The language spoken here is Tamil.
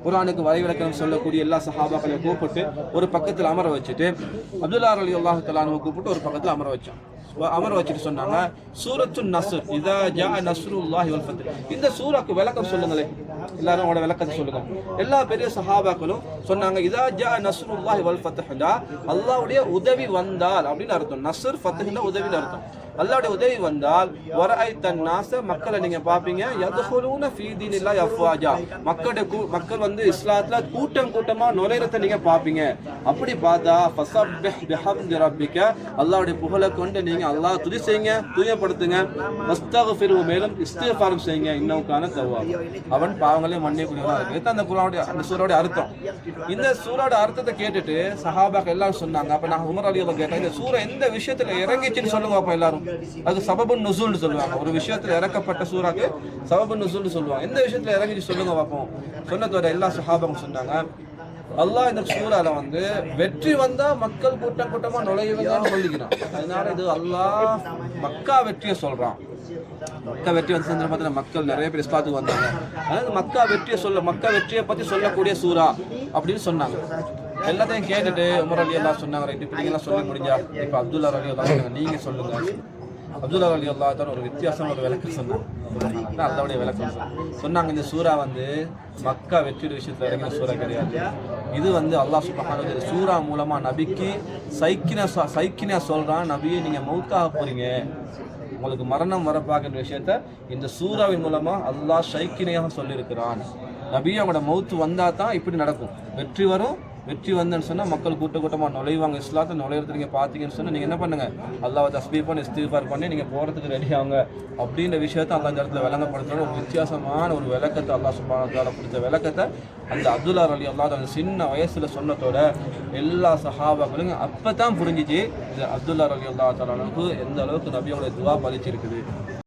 குர்ஆனுக்கு வரைவிலக்கணம் சொல்லக்கூடிய எல்லா சஹாபாக்களையும் கூப்பிட்டு ஒரு பக்கத்தில் அமர வச்சுட்டு அப்துல்லா ரலியல்லாஹு தஆலா அன்ஹு கூப்பிட்டு ஒரு பக்கத்தில் அமர வச்சான். அமர வச்சுட்டு சொன்னாங்க, சூரத்து நஸ்ர் இதா ஜா நஸ்ருல்லாஹி வல் ஃபத்ஹ், இந்த சூராக்கு விளக்கம் சொல்லுங்களே, எல்லாரும் அவங்களோட விளக்கத்தை சொல்லுங்க. எல்லா பெரிய சஹாபாக்களும் சொன்னாங்க, இதா ஜா நஸ்ருல்லாஹி வல் ஃபத்ஹ், அல்லாஹ்வுடைய உதவி வந்தால் அப்படின்னு அர்த்தம். நஸ்ர் ஃபத்ஹ்னா உதவின்னு அர்த்தம். அல்லாஹ்வுடைய உதவி வந்தால் வரஐத்தன் நாஸ, மக்களை நீங்க பாப்பீங்க, யத்ஹுலூன ஃபீ தீனில்லாஹி அஃப்வாஜா, மக்கள் வந்து இஸ்லாத்துல கூட்டம் கூட்டமா நுழைறத நீங்க பாப்பீங்க. அப்படி பார்த்தா ஃபஸப்பிஹ் பிஹம்தி ரப்பிக, அல்லாஹ்வுடைய புகழை கொண்டு நீங்க அல்லாஹ் துதி செய்யுங்க, தூயப்படுத்துங்க. வஸ்தக்ஃபிரு, மேலும் இஸ்திக்ஃபார் செய்யுங்க. இன்னஹு கான தவ்வாப், அவன் பாவங்களை மன்னிக்கக்கூடியவனா இருக்கு. இது அந்த குர்ஆனுடைய அந்த சூராவுடைய அர்த்தம். இந்த சூராவோட அர்த்தத்தை கேட்டுட்டு சஹாபாக்கள் எல்லாரும் சொன்னாங்க. அப்ப நான் உமர் ரலியல்லாஹு கேட்டேன், இந்த சூரா எந்த விஷயத்துல இறங்கிச்சுன்னு சொல்லுங்க அப்ப எல்லாரும். அது சபபுன் நுஸூல்னு சொல்லுவாங்க. ஒரு விஷயத்துல இறக்கப்பட்ட சூராக்கு சபபுன் நுஸூல்னு சொல்லுவாங்க. எந்த விஷயத்துல இறங்கிச்சு சொல்லுங்க பார்ப்போம். சொன்னதோட எல்லா சஹாபாவும் சொன்னாங்க, அல்லாஹ் இந்த சூறால வந்து வெற்றி வந்தா மக்கள் கூட்டம் கூட்டமா நுழையுவதான்னு சொல்லிக்கிறான். அதனால இது அல்லாஹ் மக்கா வெற்றியை சொல்றான். மக்கா வெற்றி வந்த சந்தர்ப்பத்தில் மக்கள் நிறைய பேர் இஸ்லாத்துக்கு வந்தாங்க. அதாவது மக்கா வெற்றியை பத்தி சொல்லக்கூடிய சூரா அப்படின்னு சொன்னாங்க. எல்லாத்தையும் கேட்டுட்டு உமர் ரலியல்லாஹு சொன்னாங்க, ரைட், இப்படி எல்லாம் சொல்ல முடிஞ்சா இப்ப அப்துல்லா ரலியல்லாஹு நீங்க சொல்லுங்க. அப்துல்லா ரலியல்லாஹு தான் ஒரு வித்தியாசமான ஒரு விளக்கம் சொன்னாங்க. அல்லாஹ்வுடைய விளக்கம் சொன்னாங்க, இந்த சூரா வந்து மக்கா வெற்றி விஷயத்துல இறங்கின சூரா கிடையாது. இது வந்து அல்லாஹ் சுப்ஹானஹு வ தஆலா சூரா மூலமா நபிக்கு சைக்கினா சொல்றான், நபியை நீங்க மௌத்தாக போறீங்க, உங்களுக்கு மரணம் வரப்பாகின்ற விஷயத்த இந்த சூறாவின் மூலமா அல்லாஹ் ஷைக்கினையாக சொல்லியிருக்கிறான். நபியை அவங்களோட மௌத்து வந்தா தான் இப்படி நடக்கும், வெற்றி வரும். வெற்றி வந்தேன்னு சொன்னால் மக்கள் கூட்டமாக நுழைவாங்க. இஸ்லாத்தை நுழையிறது நீங்கள் பார்த்தீங்கன்னு சொன்னால் நீங்கள் என்ன பண்ணுங்கள், அல்லாஹ்வை தஸ்பீஹ் பண்ணி இஸ்திக்ஃபார் பண்ணி நீங்கள் போகிறதுக்கு ரெடி ஆகுங்க. அப்படின்ற விஷயத்தை அல்லாஹ் இந்த இடத்துல விளங்கப்படுத்துகிற ஒரு வித்தியாசமான ஒரு விளக்கத்தை, அல்லாஹ் சுப்ஹானஹு வ தஆலா கொடுத்த விளக்கத்தை அந்த அப்துல்லா ரலியல்லாஹு அந்த சின்ன வயசில் சொன்னதோட எல்லா சஹாபாக்களும் அப்போ தான் புரிஞ்சிச்சு இது அப்துல்லா ரலியல்லாஹு தஆலாவுக்கு எந்த அளவுக்கு நபியோட துவா பலிச்சிருக்குது.